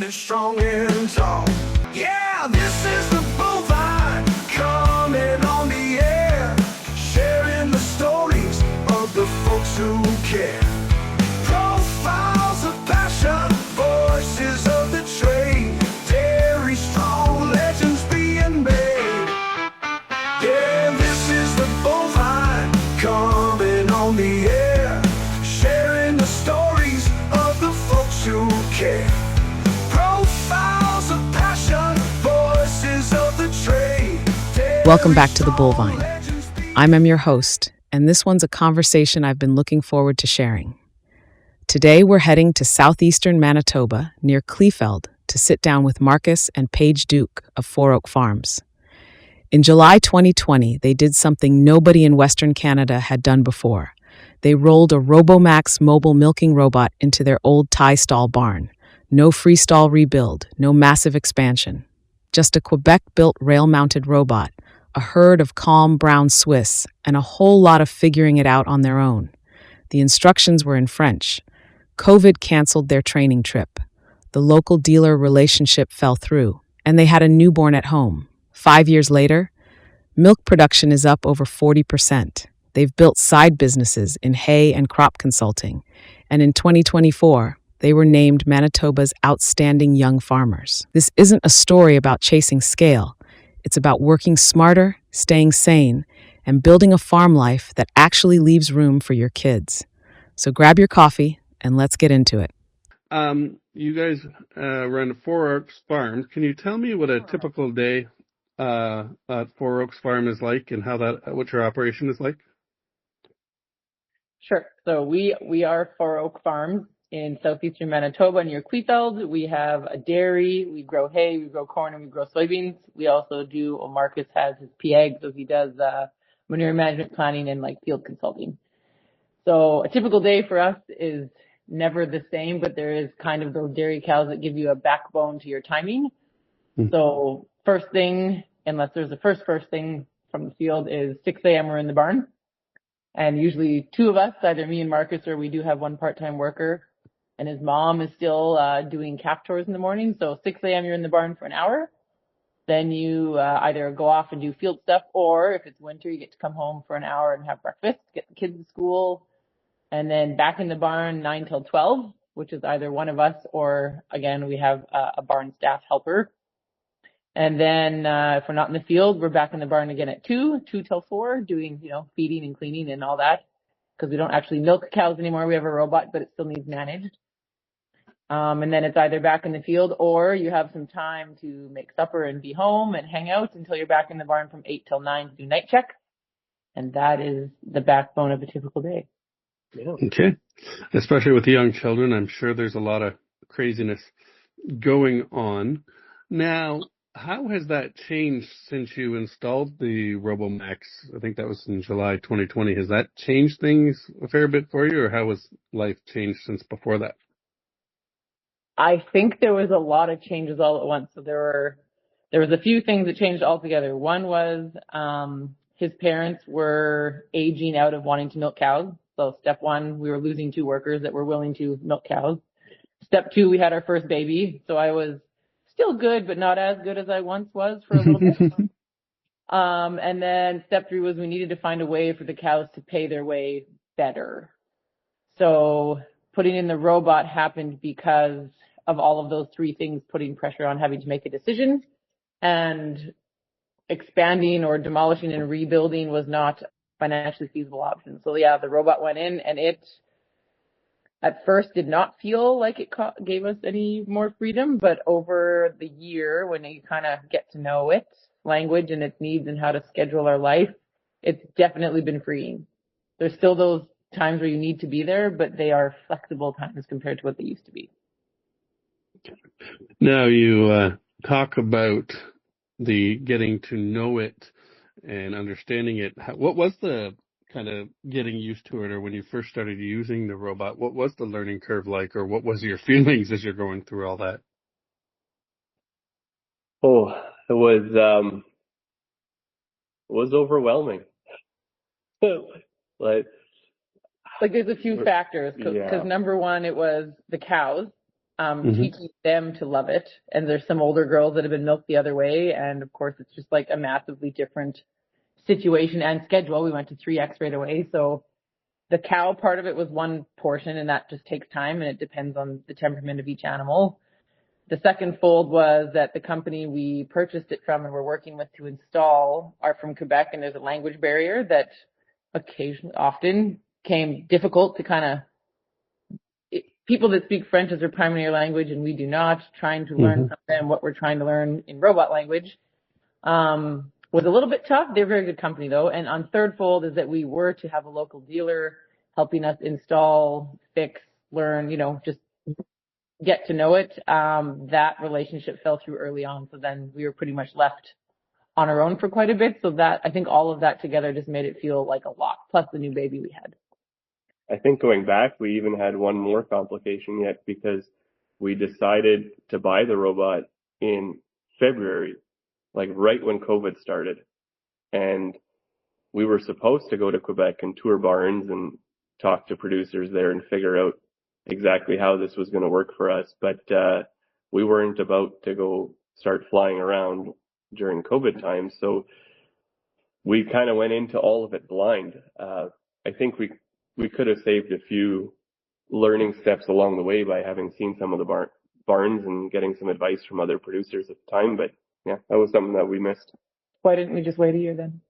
standing strong and tall. Yeah, this is the bovine coming on the air, sharing the stories of the folks who care. Profiles of passion, voices of the trade, dairy strong legends being made. Yeah, this is the bovine coming on the air, sharing the stories of the folks who care. Profiles of passion, voices of the trade. Welcome back to The Bullvine. I'm your host, and this one's a conversation I've been looking forward to sharing. Today, we're heading to southeastern Manitoba, near Kleefeld, to sit down with Marcus and Paige Dueck of Four Oak Farms. In July 2020, they did something nobody in Western Canada had done before. They rolled a RoboMax mobile milking robot into their old tie stall barn. No freestall rebuild, no massive expansion. Just a Quebec-built rail-mounted robot, a herd of calm brown Swiss, and a whole lot of figuring it out on their own. The instructions were in French. COVID canceled their training trip. The local dealer relationship fell through, and they had a newborn at home. 5 years later, milk production is up over 40%. They've built side businesses in hay and crop consulting, and in 2024, they were named Manitoba's Outstanding Young Farmers. This isn't a story about chasing scale. It's about working smarter, staying sane, and building a farm life that actually leaves room for your kids. So grab your coffee and let's get into it. You guys run Four Oaks Farms. Can you tell me what a typical day at Four Oaks Farm is like, and what your operation is like? Sure. So we are Four Oak Farms in southeastern Manitoba near Kleefeld. We have a dairy, we grow hay, we grow corn, and we grow soybeans. We also do, Marcus has his PAG, so he does manure management planning and like field consulting. So a typical day for us is never the same, but there is kind of those dairy cows that give you a backbone to your timing. So first thing, unless there's a first thing from the field, is 6 a.m. we're in the barn. And usually two of us, either me and Marcus, or we do have one part-time worker, and his mom is still doing calf tours in the morning. So 6 a.m. you're in the barn for an hour. Then you either go off and do field stuff, or if it's winter, you get to come home for an hour and have breakfast, get the kids to school, and then back in the barn 9 till 12, which is either one of us or, again, we have a barn staff helper. And then if we're not in the field, we're back in the barn again at 2 till 4, doing, feeding and cleaning and all that, because we don't actually milk cows anymore. We have a robot, but it still needs managed. And then it's either back in the field or you have some time to make supper and be home and hang out until you're back in the barn from 8 till 9 to do night check. And that is the backbone of a typical day. Yeah. Okay. Especially with the young children, I'm sure there's a lot of craziness going on. Now, how has that changed since you installed the RoboMax? I think that was in July 2020. Has that changed things a fair bit for you, or how has life changed since before that? I think there was a lot of changes all at once. So there was a few things that changed altogether. One was his parents were aging out of wanting to milk cows. So step one, we were losing 2 workers that were willing to milk cows. Step 2, we had our first baby. So I was still good, but not as good as I once was for a little bit. And then step 3 was we needed to find a way for the cows to pay their way better. So putting in the robot happened because of all of those 3 things putting pressure on having to make a decision, and expanding or demolishing and rebuilding was not financially feasible option. So yeah, the robot went in, and it at first did not feel like it gave us any more freedom, but over the year, when you kind of get to know its language and its needs and how to schedule our life, it's definitely been freeing. There's still those times where you need to be there, but they are flexible times compared to what they used to be. Now you talk about the getting to know it and understanding it. What was the kind of getting used to it, or when you first started using the robot, what was the learning curve like, or what was your feelings as you're going through all that? Oh, it was overwhelming. Like there's a few factors, because number one, it was the cows. Hmm. teaching them to love it. And there's some older girls that have been milked the other way. And of course, it's just like a massively different situation and schedule. We went to 3X right away. So the cow part of it was one portion, and that just takes time, and it depends on the temperament of each animal. The second fold was that the company we purchased it from and we're working with to install are from Quebec, and there's a language barrier that often came difficult to kind of people that speak French as their primary language and we do not, trying to learn Hmm. from them what we're trying to learn in robot language, was a little bit tough. They're a very good company though. And on third fold is that we were to have a local dealer helping us install, fix, learn, just get to know it. That relationship fell through early on. So then we were pretty much left on our own for quite a bit. So that, I think all of that together just made it feel like a lot, plus the new baby we had. I think going back, we even had one more complication yet because we decided to buy the robot in February, like right when COVID started. And we were supposed to go to Quebec and tour barns and talk to producers there and figure out exactly how this was going to work for us. But, we weren't about to go start flying around during COVID times. So we kind of went into all of it blind. I think we could have saved a few learning steps along the way by having seen some of the barns and getting some advice from other producers at the time. But yeah, that was something that we missed. Why didn't we just wait a year then?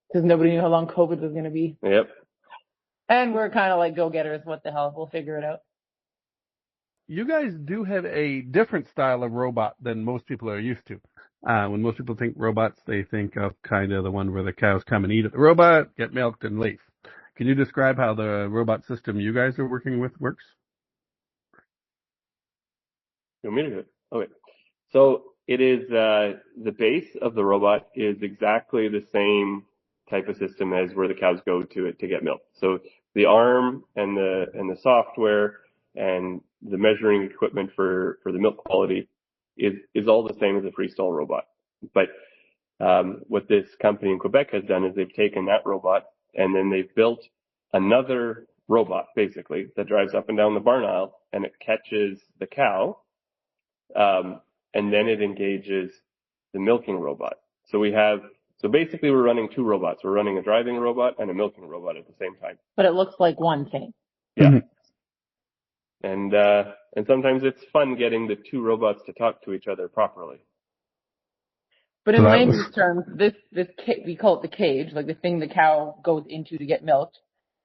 Because nobody knew how long COVID was going to be. Yep. And we're kind of like go-getters. What the hell? We'll figure it out. You guys do have a different style of robot than most people are used to. When most people think robots, they think of kind of the one where the cows come and eat at the robot, get milked, and leave. Can you describe how the robot system you guys are working with works? You want me to do it? Okay. So it is, the base of the robot is exactly the same type of system as where the cows go to it to get milk. So the arm and the software and the measuring equipment for the milk quality is all the same as a freestall robot. But, what this company in Quebec has done is they've taken that robot and then they've built another robot basically that drives up and down the barn aisle and it catches the cow. And then it engages the milking robot. So basically we're running two robots. We're running a driving robot and a milking robot at the same time. But it looks like one thing. Yeah. Mhm. And sometimes it's fun getting the two robots to talk to each other properly. But So in that layman's was, terms, we call it the cage, like the thing the cow goes into to get milked.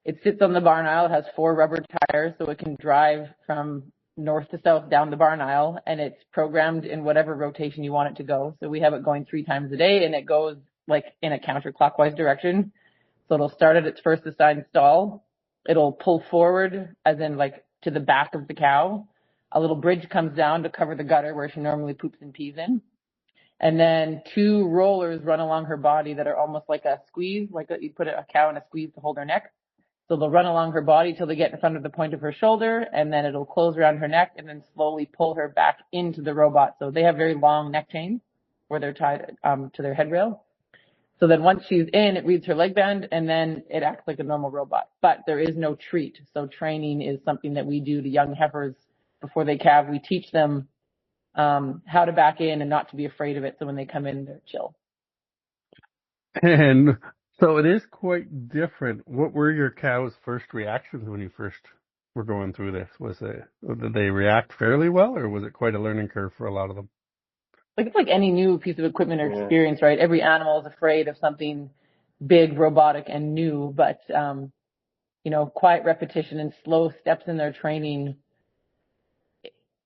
It sits on the barn aisle. It has 4 rubber tires, so it can drive from north to south down the barn aisle, and it's programmed in whatever rotation you want it to go. So we have it going 3 times a day, and it goes like in a counterclockwise direction. So it'll start at its first assigned stall. It'll pull forward, as in like to the back of the cow. A little bridge comes down to cover the gutter where she normally poops and pees in. And then 2 rollers run along her body that are almost like a squeeze, like you put a cow in a squeeze to hold her neck. So they'll run along her body till they get in front of the point of her shoulder, and then it'll close around her neck and then slowly pull her back into the robot. So they have very long neck chains where they're tied to their head rail. So then once she's in, it reads her leg band and then it acts like a normal robot. But there is no treat. So training is something that we do to young heifers before they calve. We teach them how to back in and not to be afraid of it. So when they come in, they're chill. and so it is quite different. What were your cows' first reactions when you first were going through this? Did they react fairly well, or was it quite a learning curve for a lot of them? Like it's like any new piece of equipment or Yeah. experience, right? Every animal is afraid of something big, robotic, and new, but quiet repetition and slow steps in their training,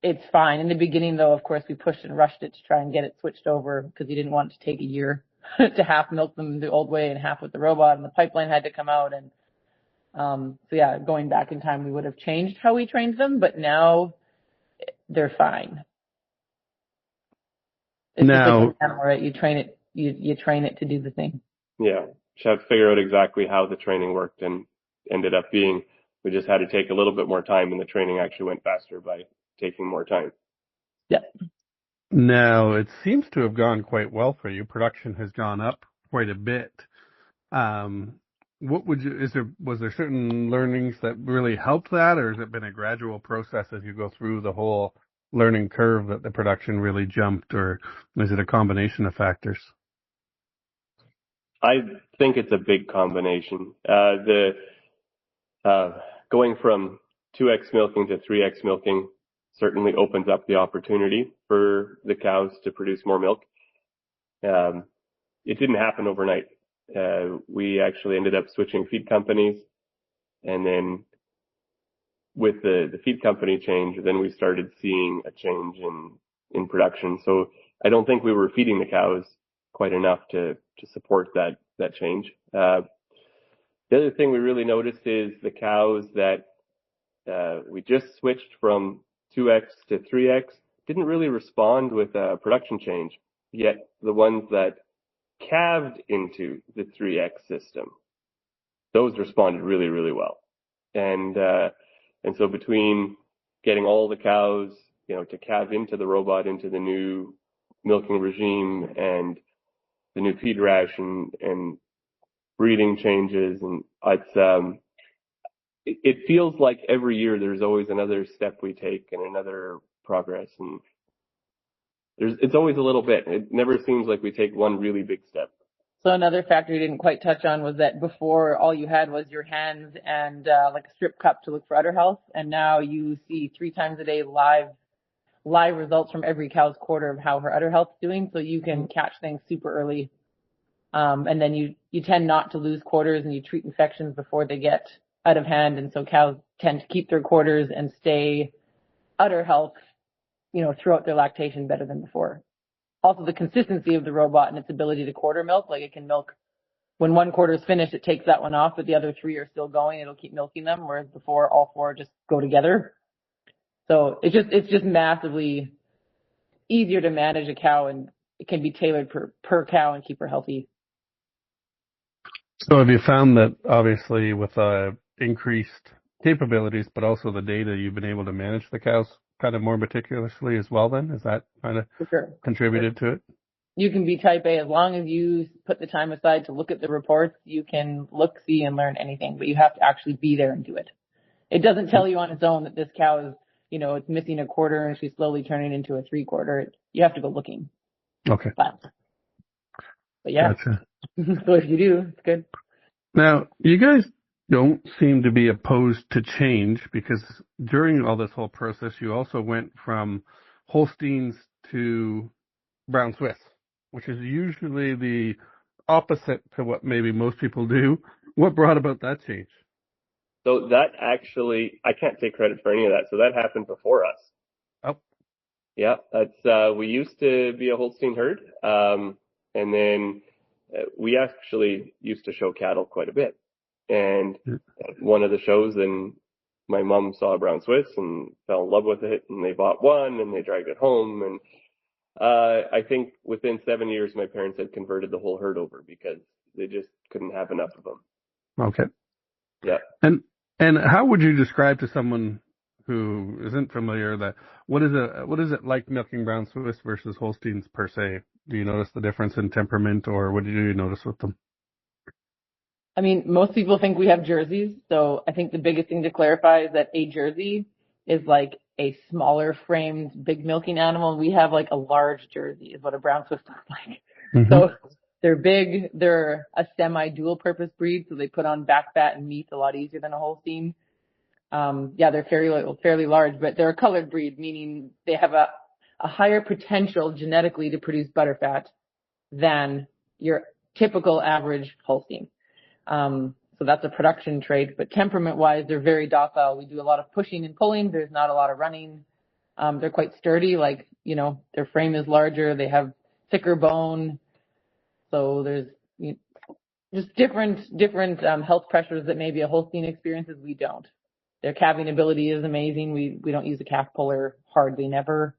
it's fine. In the beginning, though, of course, we pushed and rushed it to try and get it switched over because we didn't want it to take a year to half milk them the old way and half with the robot, and the pipeline had to come out. And so yeah, going back in time, we would have changed how we trained them, but now they're fine. It's just like Now, an animal, right? You train it, you train it to do the thing. Yeah. Just had to figure out exactly how the training worked and ended up being, we just had to take a little bit more time and the training actually went faster by taking more time. Yeah. now it seems to have gone quite well for you. Production has gone up quite a bit. Um, was there certain learnings that really helped that, or has it been a gradual process as you go through the whole learning curve that the production really jumped, or is it a combination of factors? I think it's a big combination. Going from 2x milking to 3x milking certainly opens up the opportunity for the cows to produce more milk. It didn't happen overnight. We actually ended up switching feed companies, and then with the feed company change, then we started seeing a change in production. So I don't think we were feeding the cows quite enough to support that change. The other thing we really noticed is the cows that we just switched from 2x to 3x didn't really respond with a production change. Yet the ones that calved into the 3x system, those responded really, really well. And so between getting all the cows, to calve into the robot, into the new milking regime and the new feed ration and breeding changes, and it feels like every year there's always another step we take and another progress, and it's always a little bit. It never seems like we take one really big step. So another factor you didn't quite touch on was that before all you had was your hands and like a strip cup to look for udder health, and now you see 3 times a day live results from every cow's quarter of how her udder health's doing, so you can catch things super early. And then you tend not to lose quarters, and you treat infections before they get out of hand, and so cows tend to keep their quarters and stay udder health, throughout their lactation better than before. Also, the consistency of the robot and its ability to quarter milk, like it can milk when one quarter is finished, it takes that one off, but the other 3 are still going. It'll keep milking them, whereas before all 4 just go together. So it's just massively easier to manage a cow, and it can be tailored per cow and keep her healthy. So have you found that obviously with increased capabilities, but also the data, you've been able to manage the cows kind of more meticulously as well then? Is that kind of contributed to it? You can be type A as long as you put the time aside to look at the reports. You can look, see, and learn anything, but you have to actually be there and do it. It doesn't tell you on its own that this cow is, it's missing a quarter and she's slowly turning into a 3/4. You have to go looking. Okay. But yeah. Gotcha. So if you do, it's good. Now, you guys don't seem to be opposed to change, because during all this whole process, you also went from Holsteins to Brown Swiss, which is usually the opposite to what maybe most people do. What brought about that change? So that actually, I can't take credit for any of that. So that happened before us. Oh. Yeah, that's, we used to be a Holstein herd. And then we actually used to show cattle quite a bit. And at one of the shows, then my mom saw a Brown Swiss and fell in love with it, and they bought one and they dragged it home. And I think within 7 years, my parents had converted the whole herd over because they just couldn't have enough of them. Okay. Yeah. And how would you describe to someone who isn't familiar that what is it like milking Brown Swiss versus Holsteins per se? Do you notice the difference in temperament, or what do you notice with them? I mean, most people think we have jerseys, so I think the biggest thing to clarify is that a jersey is like a smaller framed big milking animal, and we have like a large jersey is what a Brown Swiss looks like. Mm-hmm. So they're big, they're a semi-dual purpose breed, so they put on back fat and meat a lot easier than a Holstein. They're fairly large, but they're a colored breed, meaning they have a higher potential genetically to produce butterfat than your typical average Holstein. So that's a production trait, but temperament-wise, they're very docile. We do a lot of pushing and pulling. There's not a lot of running. They're quite sturdy, their frame is larger. They have thicker bone. So there's just different health pressures that maybe a Holstein experiences. We don't. Their calving ability is amazing. We don't use a calf puller hardly never.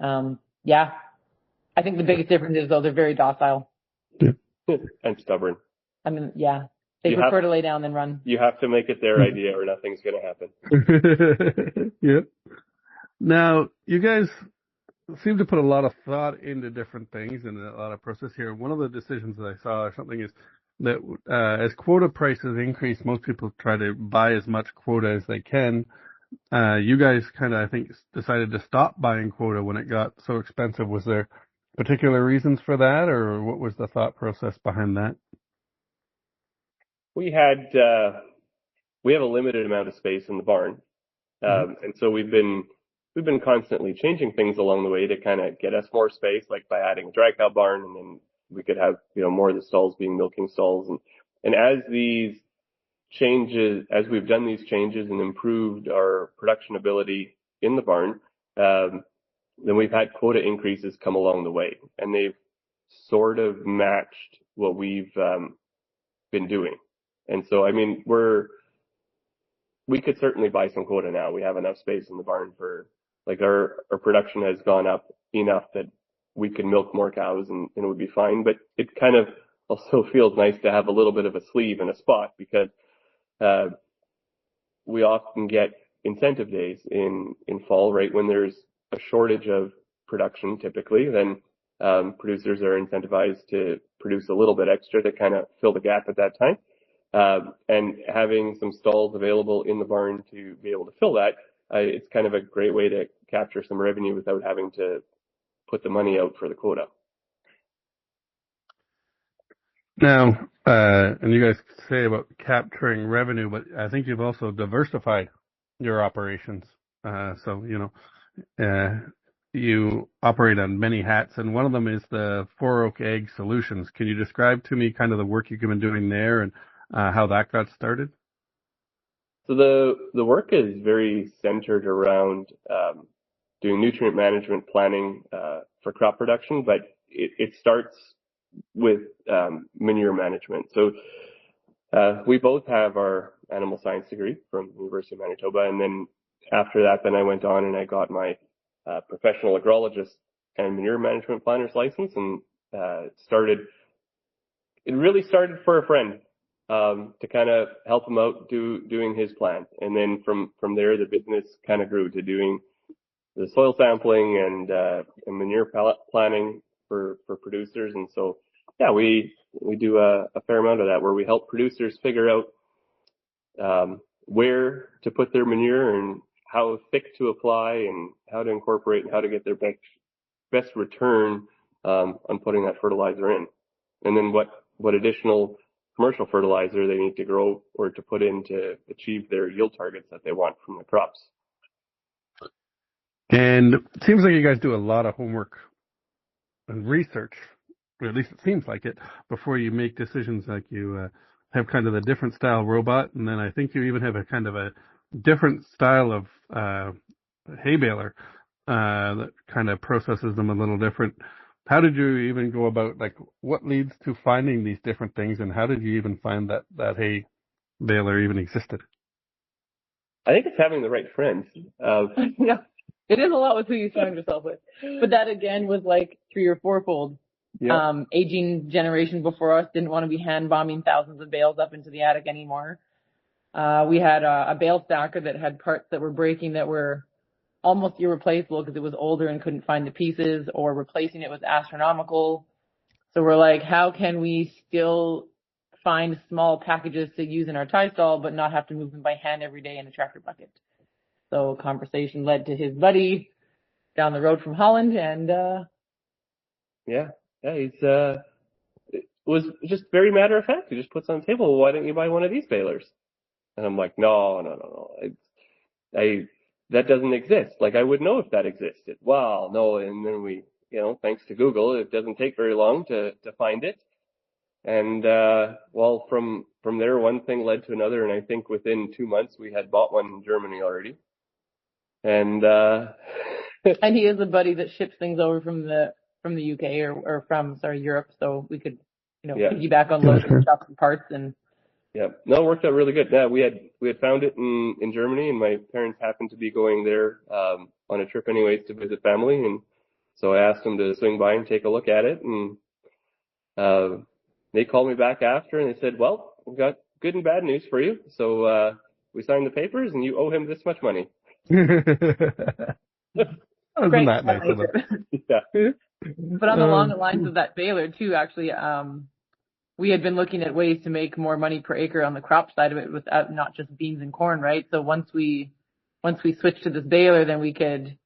I think the biggest difference is, though, they're very docile. And stubborn. I mean, they prefer to lay down than run. You have to make it their idea or nothing's going to happen. Yep. Now, you guys seem to put a lot of thought into different things and a lot of process here. One of the decisions that I saw or something is that as quota prices increase, most people try to buy as much quota as they can. You guys kind of, I think, decided to stop buying quota when it got so expensive. Was there particular reasons for that, or what was the thought process behind that? We had, we have a limited amount of space in the barn. Hmm. And so we've been constantly changing things along the way to kind of get us more space, like by adding a dry cow barn, and then we could have, more of the stalls being milking stalls. And as we've done these changes and improved our production ability in the barn, then we've had quota increases come along the way, and they've sort of matched what we've, been doing. And so, I mean, we could certainly buy some quota now. We have enough space in the barn for, like, our production has gone up enough that we can milk more cows and it would be fine. But it kind of also feels nice to have a little bit of a sleeve and a spot because, we often get incentive days in fall, right? When there's a shortage of production typically, then, producers are incentivized to produce a little bit extra to kind of fill the gap at that time. And having some stalls available in the barn to be able to fill that, it's kind of a great way to capture some revenue without having to put the money out for the quota. Now, and you guys say about capturing revenue, but I think you've also diversified your operations. So, you operate on many hats, and one of them is the Four Oak Egg Solutions. Can you describe to me kind of the work you've been doing there and how that got started? So the work is very centered around, doing nutrient management planning, for crop production, but it starts with, manure management. So, we both have our animal science degree from the University of Manitoba, and then after that, then I went on and I got my, professional agrologist and manure management planner's license, and it really started for a friend, to kind of help him out doing his plan. And then from there, the business kind of grew to doing the soil sampling and manure planning for producers. And so, yeah, we do a fair amount of that where we help producers figure out, where to put their manure and how thick to apply and how to incorporate and how to get their best return, on putting that fertilizer in. And then what additional commercial fertilizer they need to grow or to put in to achieve their yield targets that they want from the crops. And it seems like you guys do a lot of homework and research, or at least it seems like it, before you make decisions. Like you have kind of the different style robot, and then I think you even have a kind of a different style of hay baler that kind of processes them a little different. How did you even go about, like, what leads to finding these different things, and how did you even find that hay baler even existed? I think it's having the right friends. Yeah, it is a lot with who you surround yourself with. But that again was like 3 or 4-fold. Yeah. Aging generation before us didn't want to be hand bombing thousands of bales up into the attic anymore. We had a bale stacker that had parts that were breaking that were almost irreplaceable because it was older and couldn't find the pieces, or replacing it was astronomical. So we're like, how can we still find small packages to use in our tie stall, but not have to move them by hand every day in a tractor bucket? So conversation led to his buddy down the road from Holland, and Yeah. He's, it was just very matter of fact. He just puts on the table, well, why don't you buy one of these balers? And I'm like, no. That doesn't exist. Like, I would know if that existed. Wow, no. And then we, thanks to Google, it doesn't take very long to find it. And, well, from there, one thing led to another. And I think within 2 months, we had bought one in Germany already. And, and he is a buddy that ships things over from the UK or from Europe. So we could, Yeah. piggyback on loads and shop some parts and. Yeah, no, it worked out really good. Yeah, we had found it in Germany, and my parents happened to be going there, on a trip anyways to visit family. And so I asked them to swing by and take a look at it. And, they called me back after and they said, well, we've got good and bad news for you. So, we signed the papers and you owe him this much money. Isn't that nice of them? Yeah. But on the long lines of that baler too, actually, we had been looking at ways to make more money per acre on the crop side of it without not just beans and corn, right? So once we once we switched to this baler, then we could,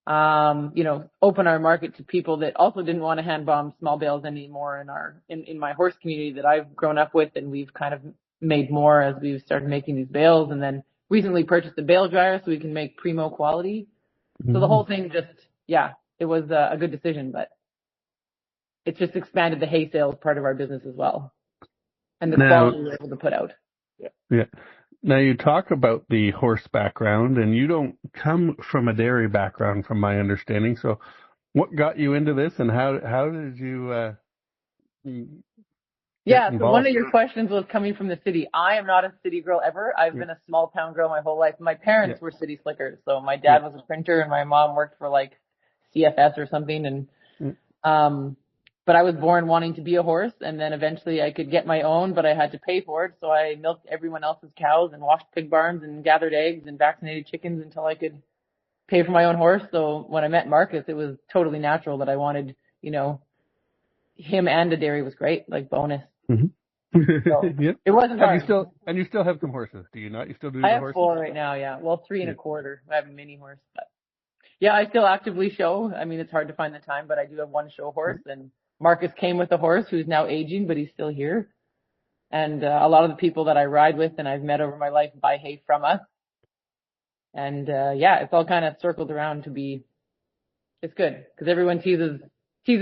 open our market to people that also didn't want to hand bomb small bales anymore in my horse community that I've grown up with, and we've kind of made more as we've started making these bales, and then recently purchased a bale dryer so we can make primo quality. So the whole thing it was a good decision, but it's just expanded the hay sales part of our business as well, and the quality we're able to put out. Yeah. Now you talk about the horse background, and you don't come from a dairy background, from my understanding. So, what got you into this, and how did you get So involved? one of your questions was coming from the city. I am not a city girl ever. I've been a small town girl my whole life. My parents were city slickers. So my dad was a printer and my mom worked for like CFS or something. And, but I was born wanting to be a horse, and then eventually I could get my own, but I had to pay for it. So I milked everyone else's cows and washed pig barns and gathered eggs and vaccinated chickens until I could pay for my own horse. So when I met Marcus, it was totally natural that I wanted, him, and a dairy was great, like bonus. Mm-hmm. So it wasn't hard. You still have some horses, do you not? You still do I the have horses? 4 right now, yeah. Well, 3 and a quarter. I have a mini horse, but yeah, I still actively show. I mean, it's hard to find the time, but I do have one show horse, and Marcus came with a horse who's now aging, but he's still here. And a lot of the people that I ride with and I've met over my life buy hay from us. And it's all kind of circled around it's good because everyone teases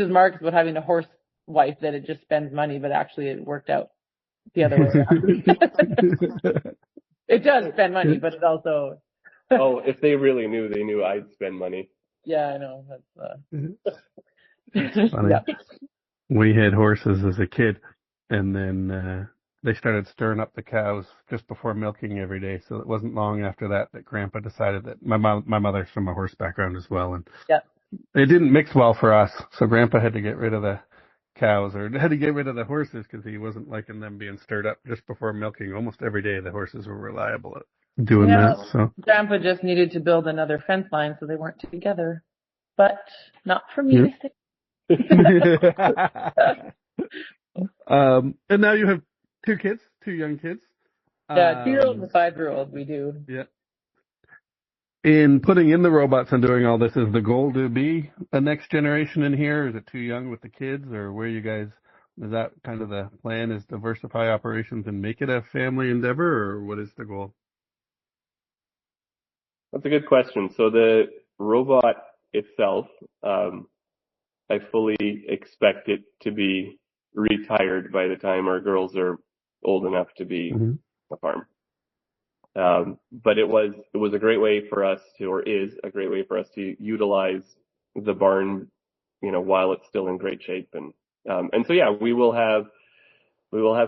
Marcus about having a horse wife, that it just spends money, but actually it worked out the other way around. It does spend money, but it also. If they really knew, they knew I'd spend money. Yeah, I know. That's Funny. yeah. We had horses as a kid, and then they started stirring up the cows just before milking every day. So it wasn't long after that Grandpa decided that my mother's from a horse background as well, and it didn't mix well for us. So Grandpa had to get rid of the cows, or had to get rid of the horses, because he wasn't liking them being stirred up just before milking. Almost every day the horses were reliable at doing that. So Grandpa just needed to build another fence line so they weren't together, but not for me to say. And now you have 2 kids, 2 young kids. Yeah, 2-year-old and a 5-year-old. We do. Yeah. In putting in the robots and doing all this, is the goal to be a next generation in here? Is it too young with the kids, or where you guys, is that kind of the plan, is diversify operations and make it a family endeavor, or what is the goal? That's a good question. So the robot itself, I fully expect it to be retired by the time our girls are old enough to be a farm. But it was a great way for us to, or is a great way for us to utilize the barn, while it's still in great shape. And so, yeah, we will have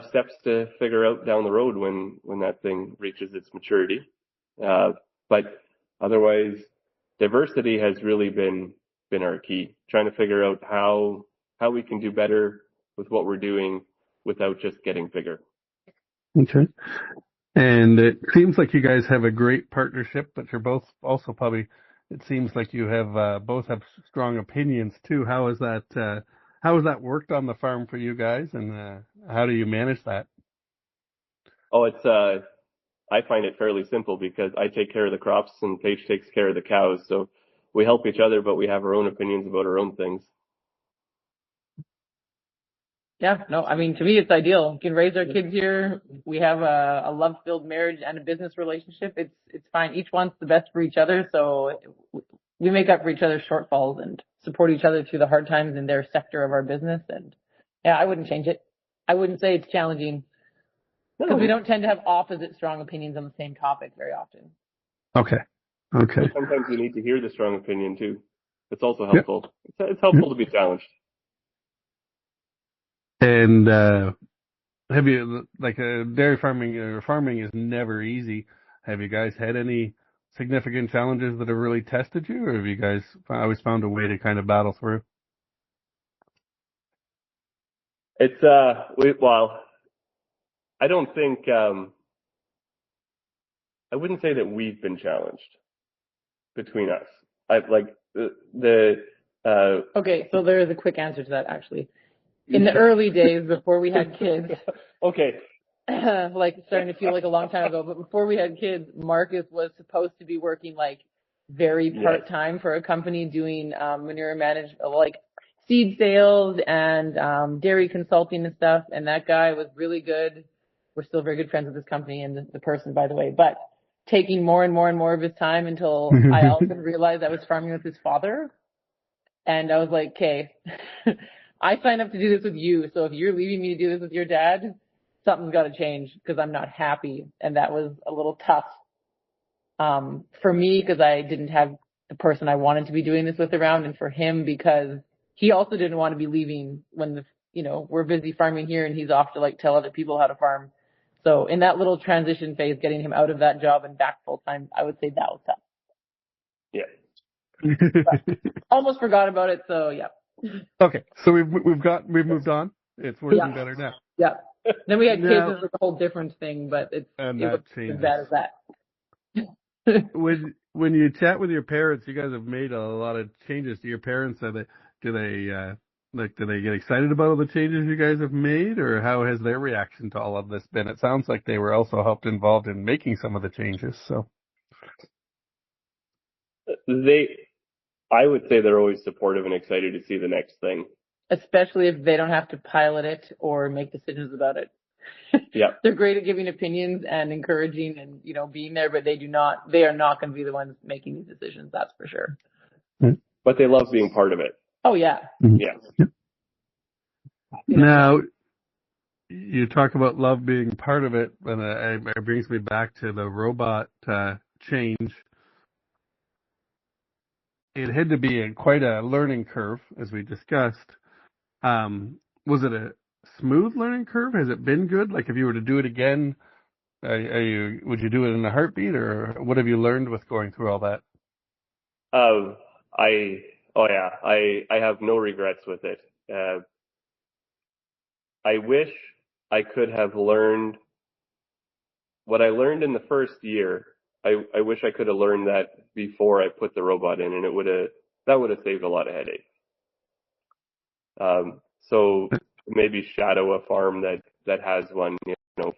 steps to figure out down the road when that thing reaches its maturity. But otherwise, diversity has really been our key, trying to figure out how we can do better with what we're doing without just getting bigger. Okay. And it seems like you guys have a great partnership, but you're both also probably, it seems like you have both have strong opinions too. How has that worked on the farm for you guys, and how do you manage that? I find it fairly simple because I take care of the crops and Paige takes care of the cows. So we help each other, but we have our own opinions about our own things. Yeah, no, I mean, to me, it's ideal. We can raise our kids here. We have a love-filled marriage and a business relationship. It's fine. Each wants the best for each other. So we make up for each other's shortfalls and support each other through the hard times in their sector of our business. And yeah, I wouldn't change it. I wouldn't say it's challenging because we don't tend to have opposite strong opinions on the same topic very often. Okay. Sometimes you need to hear the strong opinion too. It's also helpful. Yep. It's helpful to be challenged. And have you, like, dairy farming or farming is never easy. Have you guys had any significant challenges that have really tested you, or have you guys always found a way to kind of battle through? It's I don't think I wouldn't say that we've been challenged between us. Okay, so there is a quick answer to that actually. In the early days before we had kids. Okay. like starting to feel like a long time ago. But before we had kids, Marcus was supposed to be working like very part-time for a company doing manure management, like seed sales and dairy consulting and stuff. And that guy was really good. We're still very good friends with this company and the person, by the way, but taking more and more and more of his time until I also realized I was farming with his father. And I was like, okay, I signed up to do this with you. So if you're leaving me to do this with your dad, something's got to change because I'm not happy. And that was a little tough for me because I didn't have the person I wanted to be doing this with around, and for him because he also didn't want to be leaving when we're busy farming here and he's off to like tell other people how to farm. So in that little transition phase, getting him out of that job and back full time, I would say that was tough. Yeah. Almost forgot about it. So yeah. Okay, so we've moved on. It's working better now. Yeah. Then we had kids, and it was a whole different thing, but it was changes. as bad as that. When you chat with your parents, you guys have made a lot of changes. Do your parents do they get excited about all the changes you guys have made, or how has their reaction to all of this been? It sounds like they were also helped involved in making some of the changes. So I would say they're always supportive and excited to see the next thing. Especially if they don't have to pilot it or make decisions about it. Yeah. They're great at giving opinions and encouraging and, being there, but they are not going to be the ones making these decisions. That's for sure. But they love being part of it. Oh yeah. Yeah. Now, you talk about love being part of it, and it brings me back to the robot change. It had to be quite a learning curve, as we discussed. Was it a smooth learning curve? Has it been good? Like, if you were to do it again, would you do it in a heartbeat, or what have you learned with going through all that? I have no regrets with it. I wish I could have learned what I learned in the first year. I wish I could have learned that before I put the robot in, and that would have saved a lot of headache. So maybe shadow a farm that has one,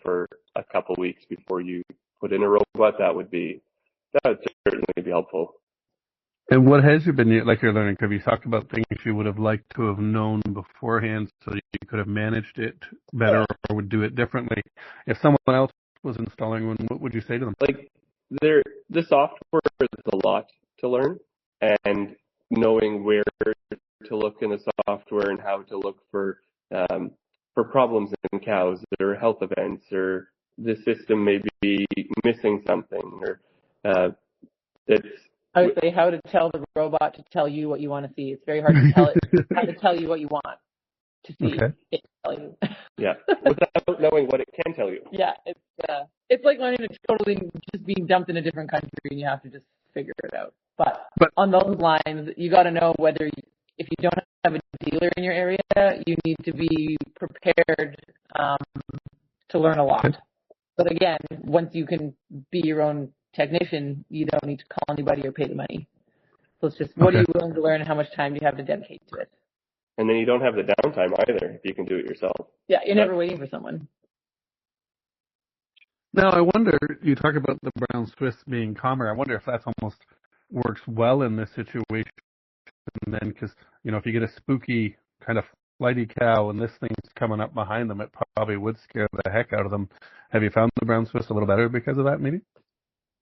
for a couple weeks before you put in a robot. That would certainly be helpful. And what has you been like your learning curve? You talked about things you would have liked to have known beforehand so you could have managed it better or would do it differently. If someone else was installing one, what would you say to them? Like, the software is a lot to learn, and knowing where to look in the software and how to look for problems in cows or health events, or the system may be missing something, or I would say how to tell the robot to tell you what you want to see. It's very hard to tell it how to tell you what you want to see. Okay. It tell you. Yeah, without knowing what it can tell you. Yeah, it's like learning to totally just being dumped in a different country and you have to just figure it out. But on those lines, you got to know whether if you don't have a dealer in your area, you need to be prepared to learn a lot. But again, once you can be your own technician, you don't need to call anybody or pay the money. So it's just what are you willing to learn and how much time do you have to dedicate to it? And then you don't have the downtime either if you can do it yourself. Yeah, you're never waiting for someone. Now, I wonder, you talk about the brown Swiss being calmer. I wonder if that almost works well in this situation then, because, if you get a spooky kind of flighty cow and this thing's coming up behind them, it probably would scare the heck out of them. Have you found the brown Swiss a little better because of that, maybe?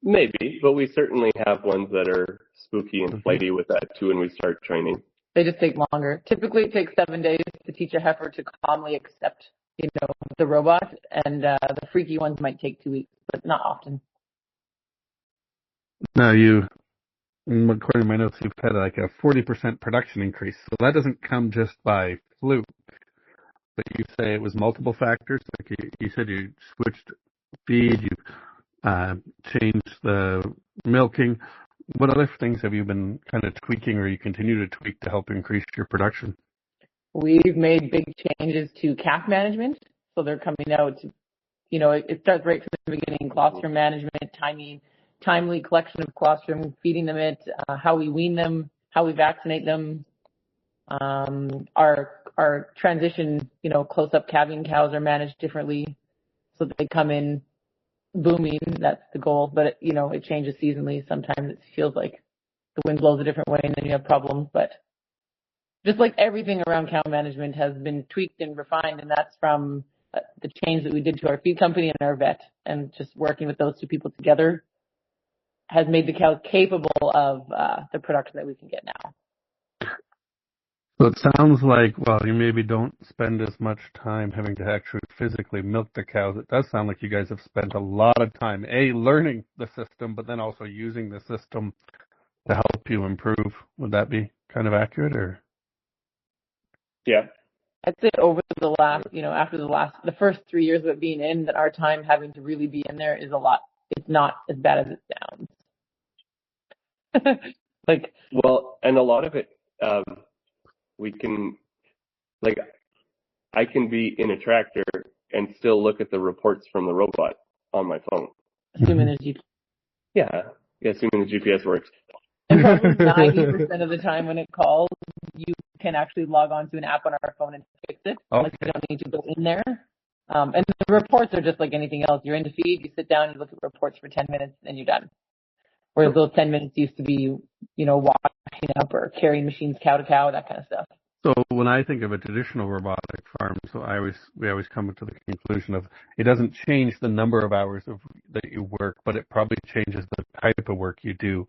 Maybe, but we certainly have ones that are spooky and flighty with that too when we start training. They just take longer. Typically it takes 7 days to teach a heifer to calmly accept, the robot, and the freaky ones might take 2 weeks, but not often. Now, according to my notes, you've had like a 40% production increase. So that doesn't come just by fluke. But you say it was multiple factors. Like you said, you switched feed, you changed the milking. What other things have you been kind of tweaking, or you continue to tweak to help increase your production? We've made big changes to calf management. So they're coming out, it starts right from the beginning, colostrum management, timely collection of colostrum, feeding them how we wean them, how we vaccinate them. Our transition, close-up calving cows are managed differently. so they come in booming. That's the goal. But it changes seasonally. Sometimes it feels like the wind blows a different way, and then you have problems. But just like everything around cow management has been tweaked and refined, and that's from the change that we did to our feed company and our vet, and just working with those two people together has made the cows capable of the production that we can get now. So it sounds like, well, you maybe don't spend as much time having to actually physically milk the cows. It does sound like you guys have spent a lot of time, learning the system, but then also using the system to help you improve. Would that be kind of accurate, or? Yeah. I'd say over the last, after the first 3 years of it being in, that our time having to really be in there is a lot. It's not as bad as it sounds. Well, and a lot of it, we can, I can be in a tractor and still look at the reports from the robot on my phone. Assuming there's GPS. Yeah, assuming the GPS works. And probably 90% of the time when it calls, you can actually log on to an app on our phone and fix it. Okay. Like, you don't need to go in there. And the reports are just like anything else. You're into feed, you sit down, you look at reports for 10 minutes, and you're done. Whereas those 10 minutes used to be, washing up or carrying machines cow to cow, that kind of stuff. So when I think of a traditional robotic farm, we always come to the conclusion of it doesn't change the number of hours that you work, but it probably changes the type of work you do,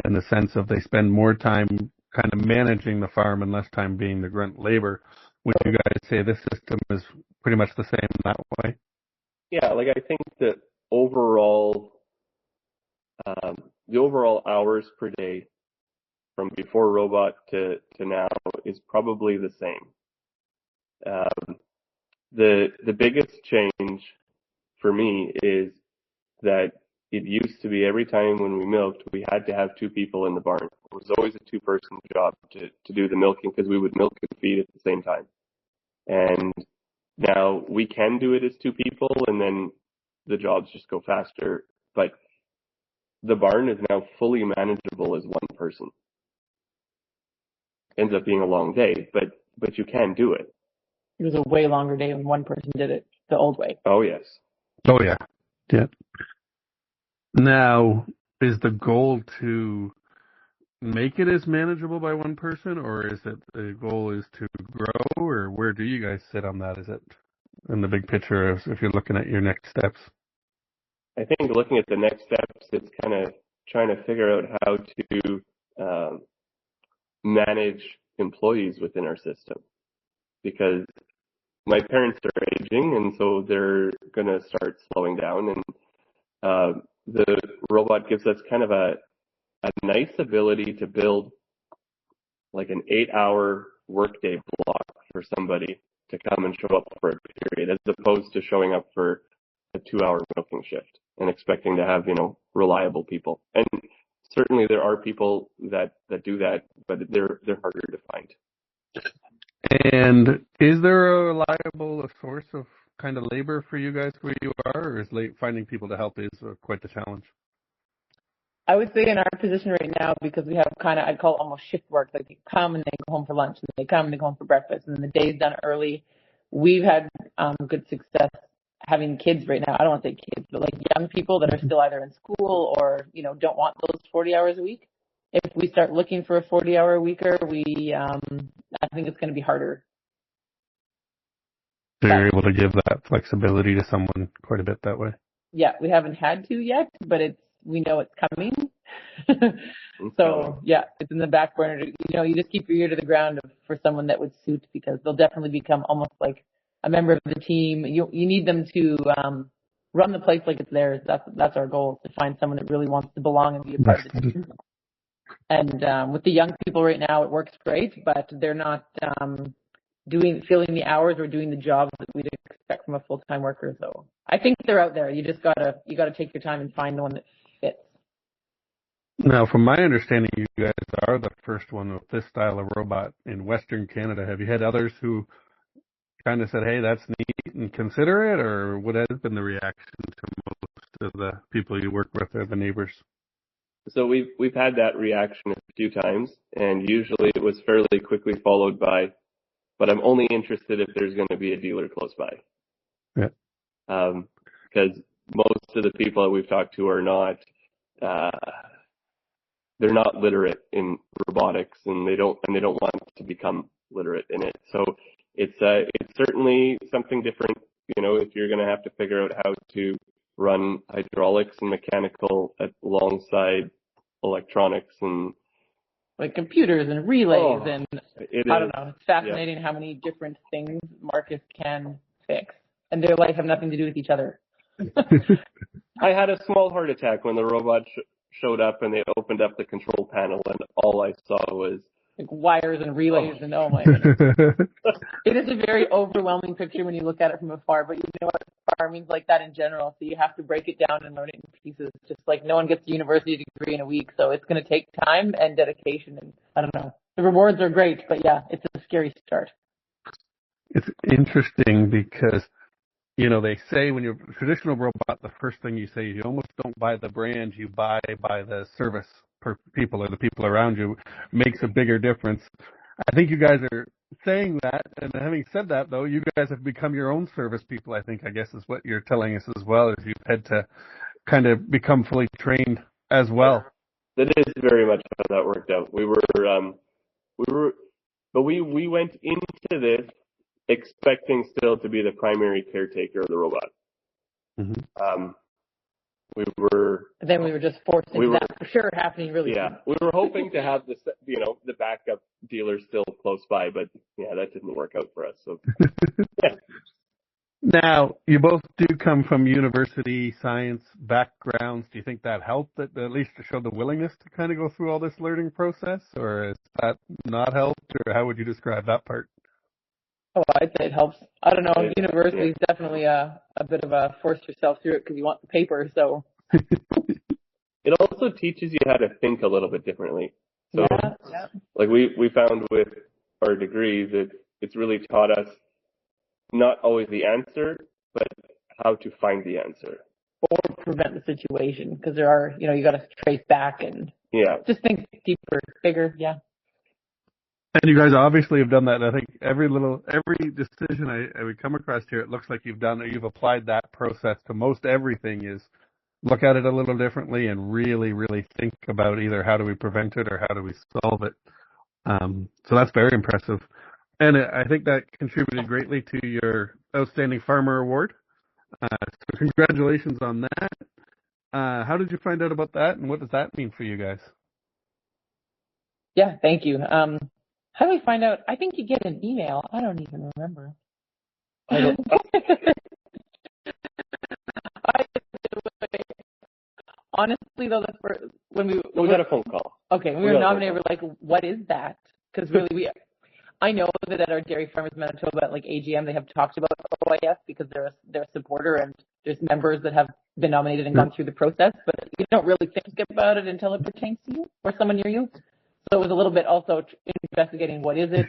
in the sense of they spend more time kind of managing the farm and less time being the grunt labor. Would you guys say this system is pretty much the same that way? Yeah, I think that the overall hours per day from before robot to now is probably the same. The biggest change for me is that it used to be every time when we milked, we had to have two people in the barn. It was always a two-person job to do the milking because we would milk and feed at the same time. And now we can do it as two people, and then the jobs just go faster. But the barn is now fully manageable as one person. Ends up being a long day, but you can do it. It was a way longer day when one person did it the old way. Oh, yes. Oh, yeah. Yeah. Now, is the goal to make it as manageable by one person, or is it the goal is to grow, or where do you guys sit on that? Is it in the big picture if you're looking at your next steps? I think looking at the next steps, it's kind of trying to figure out how to manage employees within our system, because my parents are aging, and so they're going to start slowing down, and the robot gives us kind of a nice ability to build like an 8-hour workday block for somebody to come and show up for a period, as opposed to showing up for a 2-hour milking shift and expecting to have, reliable people. And certainly there are people that do that, but they're harder to find. And is there a reliable source of kind of labor for you guys where you are, or is finding people to help is quite the challenge? I would say in our position right now, because we have kind of, I'd call it almost shift work, like they come and they go home for lunch, and they come and they go home for breakfast, and then the day's done early. We've had good success having kids right now. I don't want to say kids, but like young people that are still either in school or, don't want those 40 hours a week. If we start looking for a 40-hour weeker, I think it's going to be harder. So you're able to give that flexibility to someone quite a bit that way? Yeah, we haven't had to yet, but we know it's coming. So yeah, it's in the back burner. You just keep your ear to the ground for someone that would suit, because they'll definitely become almost like a member of the team. You need them to run the place like it's theirs. That's our goal, to find someone that really wants to belong and be a part of the team. And with the young people right now, it works great, but they're not filling the hours or doing the jobs that we'd expect from a full-time worker. So I think they're out there. You just gotta take your time and find the one that fits. Now, from my understanding, you guys are the first one with this style of robot in Western Canada. Have you had others who kind of said, hey, that's neat and consider it, or what has been the reaction to most of the people you work with or the neighbors? So we've had that reaction a few times, and usually it was fairly quickly followed by, but I'm only interested if there's going to be a dealer close by. Yeah. because most of the people that we've talked to are not, they're not literate in robotics, and they don't want to become literate in it. So it's certainly something different. You know, if you're going to have to figure out how to run hydraulics and mechanical alongside electronics and like computers and relays and I don't know. It's fascinating how many different things Marcus can fix, and their life have nothing to do with each other. I had a small heart attack when the robot showed up and they opened up the control panel, and all I saw was like wires and relays and oh my goodness. It is a very overwhelming picture when you look at it from afar, but you know what, farming's like that in general, so you have to break it down and learn it in pieces. Just like no one gets a university degree in a week, so it's going to take time and dedication, and I don't know. The rewards are great, but yeah, it's a scary start. It's interesting because, you know, they say when you're a traditional robot, the first thing you say is you almost don't buy the brand, you buy the service per people or the people around you. Makes a bigger difference. I think you guys are saying that, and having said that, though, you guys have become your own service people, I guess is what you're telling us as well, is you've had to kind of become fully trained as well. That is very much how that worked out. We went into this expecting still to be the primary caretaker of the robot. Mm-hmm. Then we were just forced into that for sure happening really soon. We were hoping to have the backup dealer still close by, but yeah, that didn't work out for us. So yeah. Now, you both do come from university science backgrounds. Do you think that helped, at least to show the willingness to kind of go through all this learning process, or has that not helped, or how would you describe that part? Oh, I'd say it helps. I don't know. University is definitely a bit of a force yourself through it because you want the paper. So it also teaches you how to think a little bit differently. So, like we found with our degree that it's really taught us not always the answer, but how to find the answer or prevent the situation, because there are, you got to trace back and just think deeper, bigger. Yeah. And you guys obviously have done that. I think every decision I would come across here, it looks like you've applied that process to most everything. Is look at it a little differently and really, really think about either how do we prevent it or how do we solve it. So that's very impressive. And I think that contributed greatly to your Outstanding Farmer Award. So congratulations on that. How did you find out about that, and what does that mean for you guys? Yeah, thank you. How do we find out? I think you get an email. I don't even remember. Honestly, though, when we got a phone call. Okay, when we were nominated, we're like, what is that? Because really, I know that at our Dairy Farmers Manitoba, like AGM, they have talked about OIF because they're a supporter and there's members that have been nominated and gone through the process, but you don't really think about it until it pertains to you or someone near you. So it was a little bit also investigating what is it,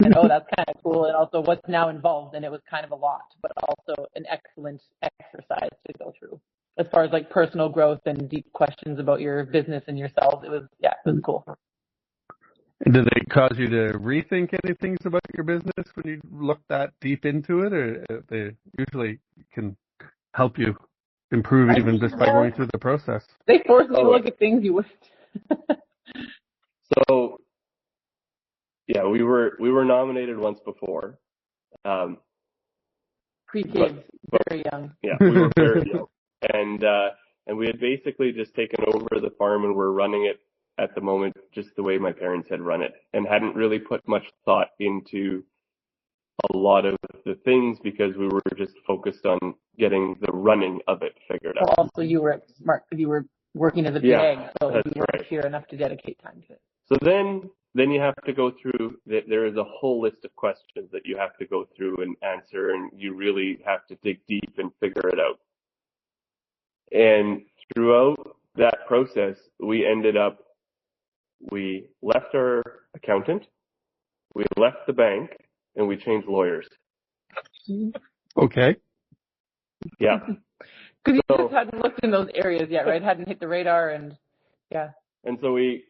and that's kind of cool, and also what's now involved, and it was kind of a lot, but also an excellent exercise to go through. As far as like personal growth and deep questions about your business and yourselves, it was cool. And did it cause you to rethink any things about your business when you look that deep into it, or they usually can help you improve even just by going through the process? They force you to look at things you wouldn't. So, yeah, we were nominated once before. Pre-kids, very young. Yeah, we were very young. And we had basically just taken over the farm and we're running it at the moment just the way my parents had run it, and hadn't really put much thought into a lot of the things because we were just focused on getting the running of it figured out. Also, you were smart because you were working as a PA, so you weren't here enough to dedicate time to it. So then you have to go through, there is a whole list of questions that you have to go through and answer, and you really have to dig deep and figure it out. And throughout that process, we left our accountant, we left the bank, and we changed lawyers. Okay. Yeah. Because you just hadn't looked in those areas yet, right? Hadn't hit the radar, and yeah. And so it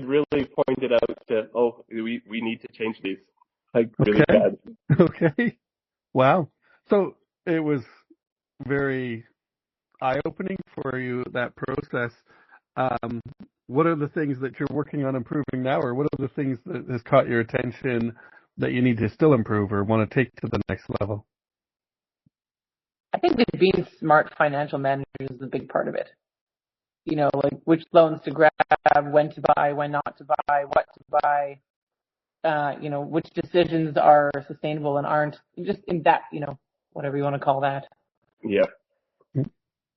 really pointed out to, we need to change these. Like, really bad. Okay. Wow. So it was very eye-opening for you, that process. Um, what are the things that you're working on improving now, or what are the things that has caught your attention that you need to still improve or want to take to the next level? I think that being smart financial managers is a big part of it. Like which loans to grab, when to buy, when not to buy, what to buy, which decisions are sustainable and aren't, just in that, whatever you want to call that. Yeah.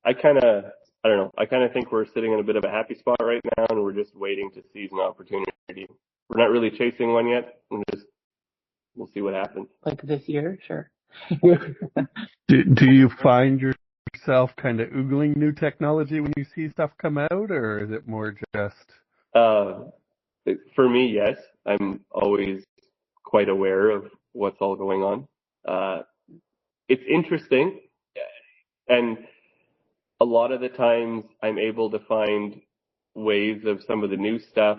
I don't know. I kind of think we're sitting in a bit of a happy spot right now, and we're just waiting to seize an opportunity. We're not really chasing one yet. We'll see what happens. Like this year, sure. Do you find yourself kind of oogling new technology when you see stuff come out, or is it more just? For me, yes. I'm always quite aware of what's all going on. It's interesting, and a lot of the times I'm able to find ways of some of the new stuff,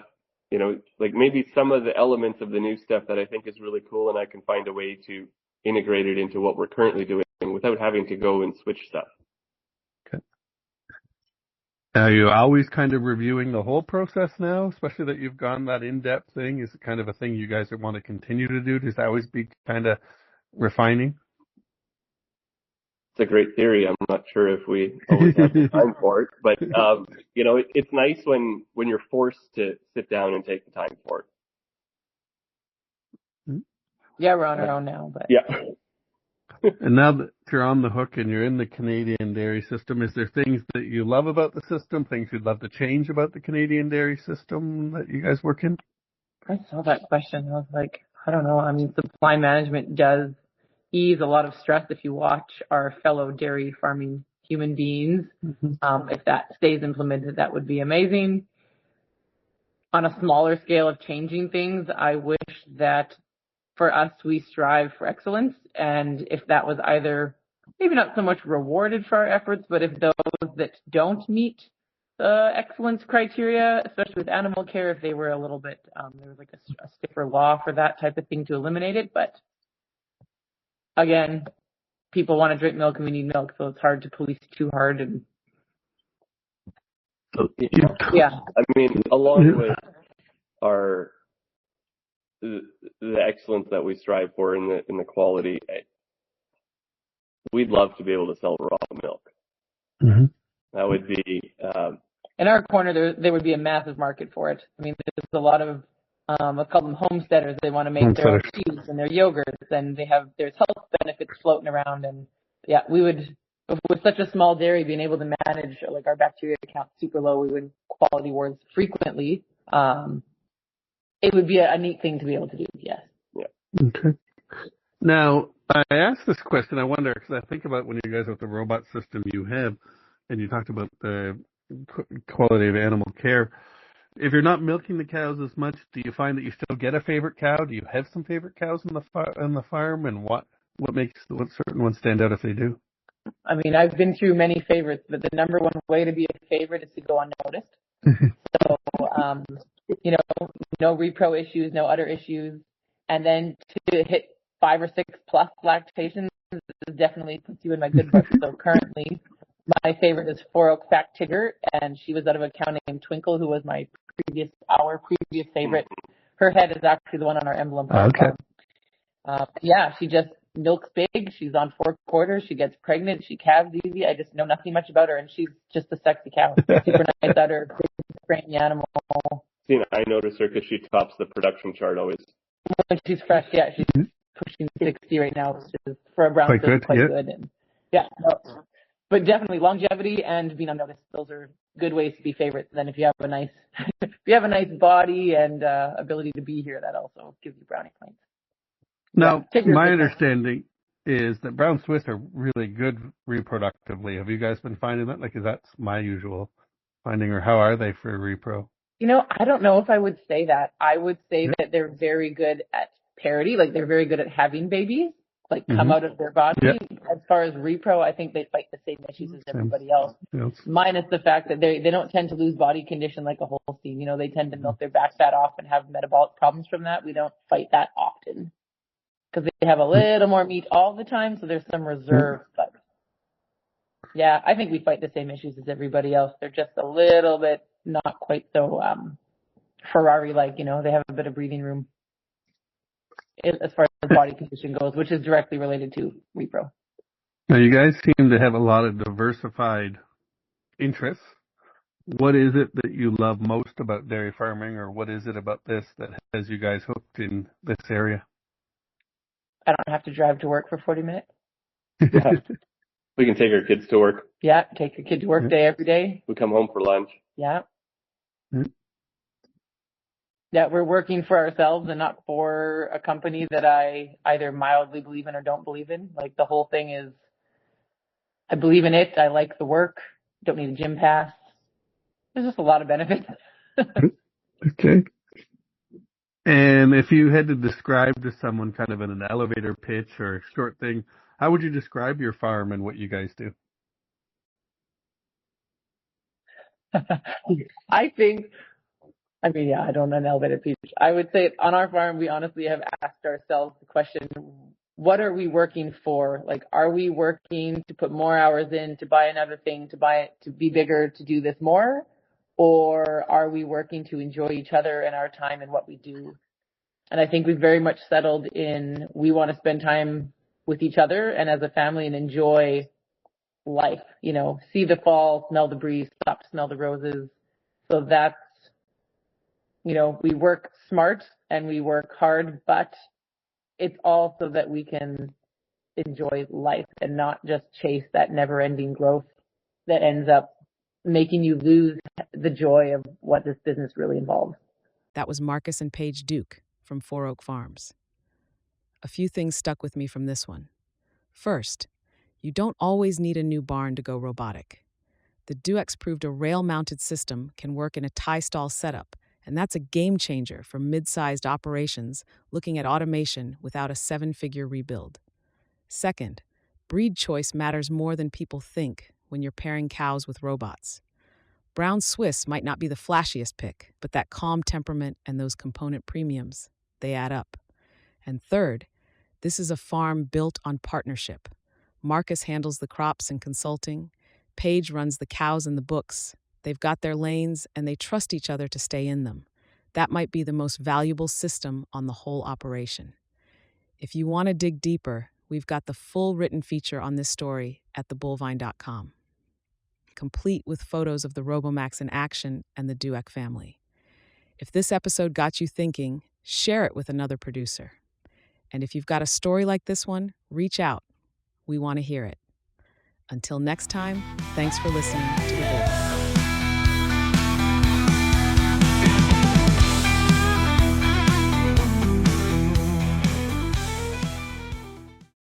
like maybe some of the elements of the new stuff that I think is really cool, and I can find a way to integrate it into what we're currently doing without having to go and switch stuff. Okay. Are you always kind of reviewing the whole process now, especially that you've gone that in-depth thing? Is it kind of a thing you guys want to continue to do? Does that always be kind of refining? It's a great theory. I'm not sure if we always have the time for it, but it's nice when you're forced to sit down and take the time for it. Yeah, we're on our own now, but yeah. And now that you're on the hook and you're in the Canadian dairy system, is there things that you love about the system, things you'd love to change about the Canadian dairy system that you guys work in? I saw that question. I was like, I don't know. I mean, supply management does ease a lot of stress if you watch our fellow dairy farming human beings. Mm-hmm. If that stays implemented, that would be amazing. On a smaller scale of changing things, I wish that for us, we strive for excellence. And if that was either maybe not so much rewarded for our efforts, but if those that don't meet the excellence criteria, especially with animal care, if they were a little bit, there was like a stiffer law for that type of thing to eliminate it. But again, people want to drink milk and we need milk, so it's hard to police too hard. And yeah, I mean, along with the excellence that we strive for in the quality, we'd love to be able to sell raw milk. Mm-hmm. That would be in our corner. There would be a massive market for it. I mean, there's a lot of let's call them homesteaders. They want to make their own cheese and their yogurts, and there's health benefits floating around. And yeah, we would, with such a small dairy, being able to manage like our bacteria count super low, we would quality wards frequently. It would be a neat thing to be able to do. Yes. Yeah. Okay. Now, I asked this question. I wonder, because I think about when you guys have the robot system you have, and you talked about the quality of animal care. If you're not milking the cows as much, do you find that you still get a favorite cow? Do you have some favorite cows on the farm, and what certain ones stand out if they do? I mean, I've been through many favorites, but the number one way to be a favorite is to go unnoticed. So, no repro issues, no udder issues, and then to hit 5 or 6 plus lactations definitely puts you in my good book. So currently, my favorite is 4 Oak Fat Tigger, and she was out of a cow named Twinkle, who was my previous favorite. Her head is actually the one on our emblem. Okay. Yeah, she just milks big. She's on 4 quarters. She gets pregnant. She calves easy. I just know nothing much about her, and she's just a sexy cow. Super nice udder, big, brainy animal. I noticed her because she tops the production chart always. When she's fresh, yeah, she's pushing 60 right now, which is for a brown quite good. And but definitely longevity and being unnoticed. Those are good ways to be favorites. And then if you have a nice, body and ability to be here, that also gives you brownie points. Now, my understanding is that brown Swiss are really good reproductively. Have you guys been finding that? Like, is that my usual finding, or how are they for repro? I don't know if I would say that. I would say that they're very good at parity. Like, they're very good at having babies, like, come out of their body. Yep. As far as repro, I think they fight the same issues as everybody else. Yes. Minus the fact that they don't tend to lose body condition like a Holstein. They tend to milk their back fat off and have metabolic problems from that. We don't fight that often because they have a little more meat all the time, so there's some reserve. But Yeah, I think we fight the same issues as everybody else. They're just a little bit not quite so Ferrari-like, they have a bit of breathing room as far as body position goes, which is directly related to repro. Now, you guys seem to have a lot of diversified interests. What is it that you love most about dairy farming, or what is it about this that has you guys hooked in this area? I don't have to drive to work for 40 minutes. We can take our kids to work. Yeah, take your kid to work day every day. We come home for lunch. Yeah. Mm. Yeah, we're working for ourselves and not for a company that I either mildly believe in or don't believe in. Like, the whole thing is, I believe in it. I like the work. Don't need a gym pass. There's just a lot of benefits. Okay. And if you had to describe to someone kind of in an elevator pitch or a short thing, how would you describe your farm and what you guys do? I don't know an elevator pitch. I would say on our farm, we honestly have asked ourselves the question, what are we working for? Like, are we working to put more hours in, to buy another thing, to buy it, to be bigger, to do this more? Or are we working to enjoy each other and our time and what we do? And I think we've very much settled in, we want to spend time with each other and as a family and enjoy life, see the fall, smell the breeze, stop to smell the roses. So that's, we work smart and we work hard, but it's all so that we can enjoy life and not just chase that never ending growth that ends up making you lose the joy of what this business really involves. That was Marcus and Paige Dueck from Four Oak Farms. A few things stuck with me from this one. First, you don't always need a new barn to go robotic. The Duecks proved a rail-mounted system can work in a tie stall setup, and that's a game changer for mid-sized operations looking at automation without a 7-figure rebuild. Second, breed choice matters more than people think when you're pairing cows with robots. Brown Swiss might not be the flashiest pick, but that calm temperament and those component premiums, they add up. And third, this is a farm built on partnership. Marcus handles the crops and consulting. Paige runs the cows and the books. They've got their lanes, and they trust each other to stay in them. That might be the most valuable system on the whole operation. If you want to dig deeper, we've got the full written feature on this story at thebullvine.com, complete with photos of the Robomax in action and the Dueck family. If this episode got you thinking, share it with another producer. And if you've got a story like this one, reach out. We want to hear it. Until next time, thanks for listening to